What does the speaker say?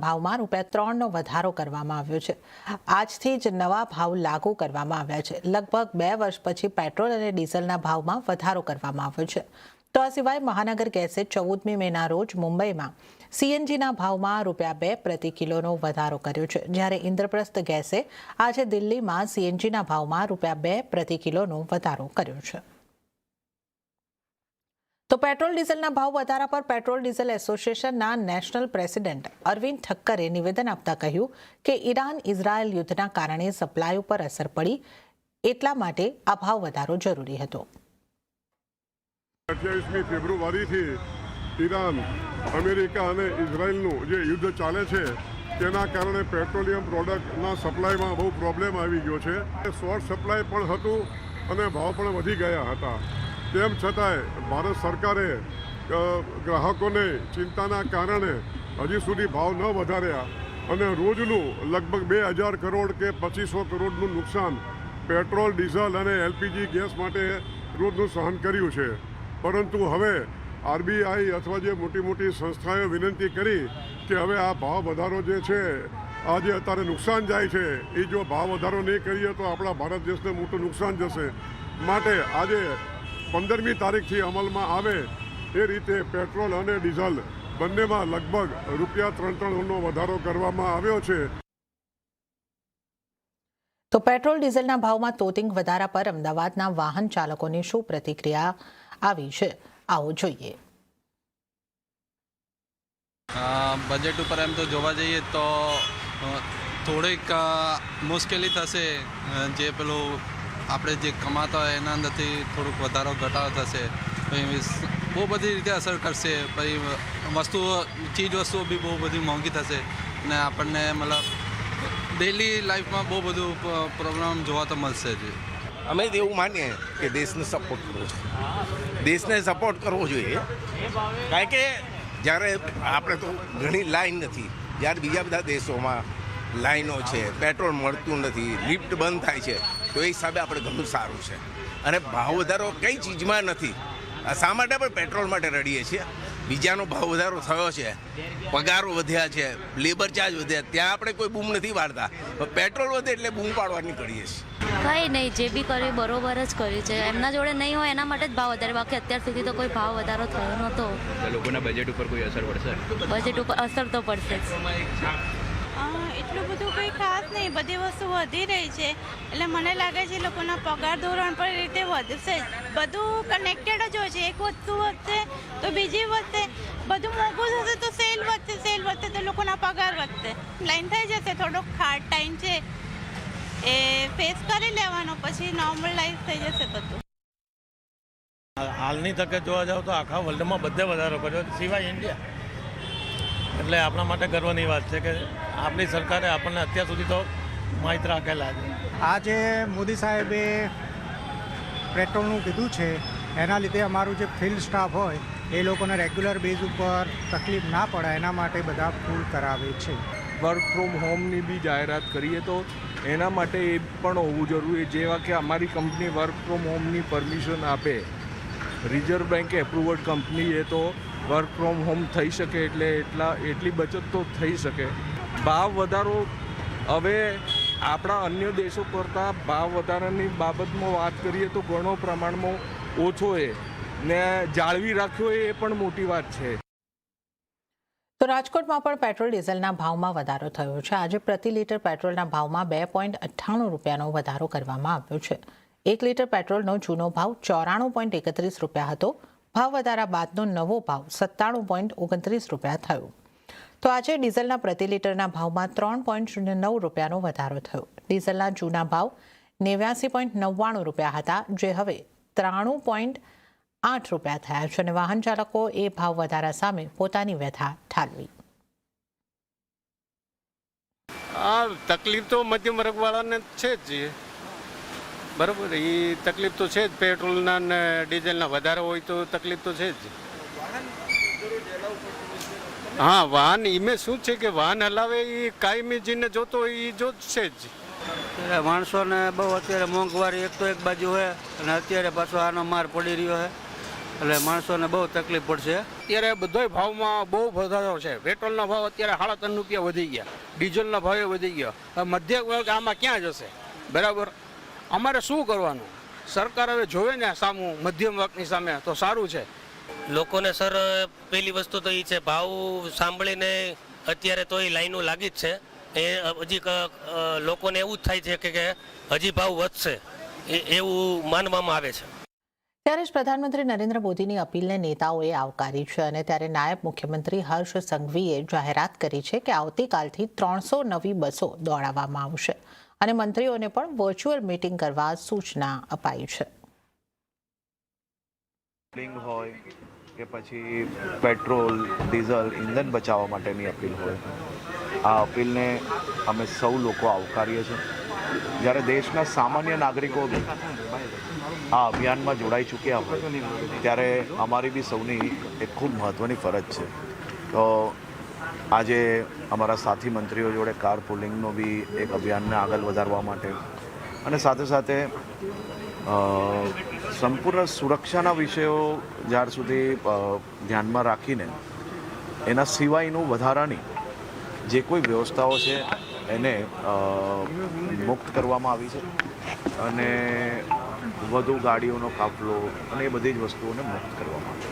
ભાવમાં ₹3નો વધારો કરવામાં આવ્યો છે। આજથી જ નવા ભાવ લાગુ કરવામાં આવ્યા છે। લગભગ 2 વર્ષ પછી પેટ્રોલ અને ડીઝલના ભાવમાં વધારો કરવામાં આવ્યો છે। તો આ સિવાય મહાનગર ગેસે 14મી મેના રોજ મુંબઈમાં સીએનજીના ભાવમાં ₹2 પ્રતિ કિલોનો વધારો કર્યો છે, જ્યારે ઇન્દ્રપ્રસ્થ ગેસે આજે દિલ્હીમાં સીએનજીના ભાવમાં ₹2 પ્રતિ કિલોનો વધારો કર્યો છે। તો પેટ્રોલ ડીઝલના ભાવ વધારા પર પેટ્રોલ ડીઝલ એસોસિએશનના નેશનલ પ્રેસિડેન્ટ અરવિંદ ઠક્કરે નિવેદન આપતા કહ્યું કે ઈરાન ઇઝરાયલ યુદ્ધના કારણે સપ્લાય ઉપર અસર પડી, એટલા માટે આ ભાવ વધારો જરૂરી હતો। 28મી ફેબ્રુઆરીથી ઈરાન, અમેરિકા અને ઇઝરાયલનું જે યુદ્ધ ચાલે છે તેના કારણે પેટ્રોલિયમ પ્રોડક્ટના સપ્લાયમાં બહુ પ્રોબ્લેમ આવી ગયો છે। શોર્ટ સપ્લાય પણ હતું અને ભાવ પણ વધી ગયા હતા। તેમ છતાંય ભારત સરકારે ગ્રાહકોને ચિંતાના કારણે હજી સુધી ભાવ ન વધાર્યા અને રોજનું લગભગ 2000 કરોડ કે 2500 કરોડનું નુકસાન પેટ્રોલ, ડીઝલ અને એલપીજી ગેસ માટે રોજનું સહન કર્યું છે। પરંતુ હવે આરબીઆઈ અથવા જે મોટી મોટી સંસ્થાઓએ વિનંતી કરી કે હવે આ ભાવ વધારો જે છે, આ જે અત્યારે નુકસાન જાય છે, એ જો ભાવ વધારો નહીં કરીએ તો આપણા ભારત દેશને મોટું નુકસાન જશે। માટે આજે 15મી તારીખથી અમલમાં આવે એ રીતે પેટ્રોલ અને ડીઝલ બંનેમાં લગભગ ₹3.3નો વધારો કરવામાં આવ્યો છે। તો પેટ્રોલ ડીઝલના ભાવમાં તોતિંગ વધારા પર અમદાવાદના વાહન ચાલકોની શું પ્રતિક્રિયા આવી છે, આવો જોઈએ। બજેટ ઉપર એમ તો જોવા જઈએ તો થોડીક મુશ્કેલી થશે। જે પેલું આપણે જે કમાતા હોય એના અંદરથી થોડુંક વધારો ઘટાડો થશે, બહુ બધી રીતે અસર કરશે। પછી ચીજ વસ્તુઓ બી બહુ બધી મોંઘી થશે અને આપણને મતલબ ડેલી લાઈફમાં બહુ બધું પ્રોબ્લેમ જોવા તો મળશે જ। અમે એવું માનીએ કે દેશને સપોર્ટ કરવો છે, દેશને સપોર્ટ કરવો જોઈએ। કારણ કે જ્યારે આપણે તો ઘણી લાઈન નથી, જ્યારે બીજા બધા દેશોમાં લાઈનો છે, પેટ્રોલ મળતું નથી, લિફ્ટ બંધ થાય છે, તો એ હિસાબે આપણે ઘણું સારું છે। અને ભાવ વધારો કઈ ચીજમાં નથી, શા માટે આપણે પેટ્રોલ માટે રડીએ છીએ? બીજાનો ભાવ વધારો થયો છે, પગારો વધ્યા છે, લેબર ચાર્જ વધ્યા, ત્યાં આપણે કોઈ બૂમ નથી પાડતા, પેટ્રોલ વધે એટલે બૂમ પાડવાની કરીએ છીએ। કંઈ નહીં, જે બી કર્યું બરોબર જ કર્યું છે। એમના જોડે નહીં હોય એના માટે જ ભાવ વધારે, બાકી અત્યાર સુધી તો કોઈ ભાવ વધારો થયો નહોતો। લોકોના બજેટ ઉપર કોઈ અસર પડશે? બજેટ ઉપર અસર તો પડશે જ। એટલું બધું કંઈ ખાસ નહીં, બધી વસ્તુ વધી રહી છે એટલે મને લાગે છે લોકોના પગાર ધોરણ પર રીતે વધશે જ। બધું કનેક્ટેડ જ હોય છે, એક વસ્તુ વધશે તો બીજી વધશે, બધું મોંઘું થશે તો સેલ વધશે તો લોકોના પગાર વધશે। લાઈન થઈ જશે, થોડોક હાર્ડ ટાઈમ છે એ ફેસ કરી લેવાનો, પછી નોર્મલાઇઝ થઈ જશે બધું। હાલની તકે જોવા જાવ તો આખા વર્લ્ડમાં બધે વધારો કર્યો સિવાય ઇન્ડિયા, એટલે આપણા માટે ગર્વની વાત છે કે આપણી સરકારે આપણને અત્યાર સુધી તો માહિત રાખેલા છે। આજે મોદી સાહેબે પેટ્રોલનું કીધું છે, એના લીધે અમારું જે ફિલ્ડ સ્ટાફ હોય એ લોકોને રેગ્યુલર બેઝ ઉપર તકલીફ ના પડે એના માટે બધા ફૂલ કરાવે છે। વર્ક ફ્રોમ હોમની બી જાહેરાત કરીએ તો એના માટે એ પણ હોવું જરૂરી, જેવા કે અમારી કંપની વર્ક ફ્રોમ હોમની પરમિશન આપે, રિઝર્વ બેન્કે એપ્રુવડ કંપની એ તો વર્ક ફ્રોમ હોમ થઈ શકે એટલે એટલી બચત તો થઈ શકે। ભાવ વધારો હવે આપણા અન્ય દેશો કરતાં ભાવ વધારાની બાબતમાં વાત કરીએ તો ઘણો પ્રમાણમાં ઓછો છે ને જાળવી રાખ્યો એ પણ મોટી વાત છે। તો રાજકોટમાં પણ પેટ્રોલ ડીઝલના ભાવમાં વધારો થયો છે। આજે પ્રતિ લીટર પેટ્રોલના ભાવમાં ₹2.98નો વધારો કરવામાં આવ્યો છે। 1 લીટર પેટ્રોલનો જૂનો ભાવ ₹94.31 હતો। ભાવ વધારા બાદનો નવો ભાવ ₹97.29 થયો। તો આજે ડીઝલના પ્રતિ લીટરના ભાવમાં ₹3.09નો વધારો થયો। ડીઝલના જૂના ભાવ ₹89.99 હતા, જે હવે ₹93.8 થયા છે અને વાહન ચાલકો એ ભાવ વધારા સામે પોતાની વ્યથા ઠાલવી। આ તકલીફ તો મધ્યમ વર્ગવાળાને છે જ, બરાબર, એ તકલીફ તો છે જ। પેટ્રોલના ને ડીઝલના વધારે હોય તો તકલીફ તો છે જ। હા, વાહન એમાં શું છે કે વાહન હલાવે એ કાયમી જીને જોતો હોય એ જોશે જ। માણસોને બહુ અત્યારે મોંઘવારી એક તો એક બાજુ હોય અને અત્યારે પાછો આનો માર પડી રહ્યો છે એટલે માણસોને બહુ તકલીફ પડશે. અત્યારે બધોય ભાવમાં બહુ વધારો છે. પેટ્રોલના ભાવ અત્યારે 3.5 રૂપિયા વધી ગયા, ડીઝલના ભાવે વધી ગયા. હવે મધ્યમ વર્ગ આમાં ક્યાં જશે? બરાબર, અમારે શું કરવાનું? સરકાર હવે જોવે ને સામું મધ્યમ વર્ગની સામે તો સારું છે. લોકોને સર પહેલી વસ્તુ તો એ છે, ભાવ સાંભળીને અત્યારે તો એ લાઈનો લાગી જ છે. એ હજી લોકોને એવું જ થાય છે કે હજી ભાવ વધશે એવું માનવામાં આવે છે. ત્યારે જ પ્રધાનમંત્રી નરેન્દ્ર મોદીની અપીલને નેતાઓએ આવકારી છે અને ત્યારે નાયબ મુખ્યમંત્રી હર્ષ સંઘવીએ જાહેરાત કરી છે કે આવતીકાલથી 300 નવી બસો દોડાવવામાં આવશે અને મંત્રીઓને પણ વર્ચ્યુઅલ મીટિંગ કરવા સૂચના અપાઈ છે. હોય કે પછી પેટ્રોલ ડીઝલ ઇંધણ બચાવવા માટેની અપીલ હોય, આ અપીલને અમે સૌ લોકો આવકારીએ છીએ. જ્યારે દેશના સામાન્ય નાગરિકો આ અભિયાનમાં જોડાઈ ચૂક્યા હોય ત્યારે અમારી બી સૌની એક ખૂબ મહત્ત્વની ફરજ છે. તો આજે અમારા સાથી મંત્રીઓ જોડે કાર પુલિંગનો બી એક અભિયાનને આગળ વધારવા માટે અને સાથે સાથે સંપૂર્ણ સુરક્ષાના વિષયો જ્યાર સુધી ધ્યાનમાં રાખીને એના સિવાયનું વધારાની જે કોઈ વ્યવસ્થાઓ છે એને મુક્ત કરવામાં આવી છે અને વધુ ગાડીઓનો કાફલો અને એ બધી જ વસ્તુઓને મુક્ત કરવામાં આવી છે.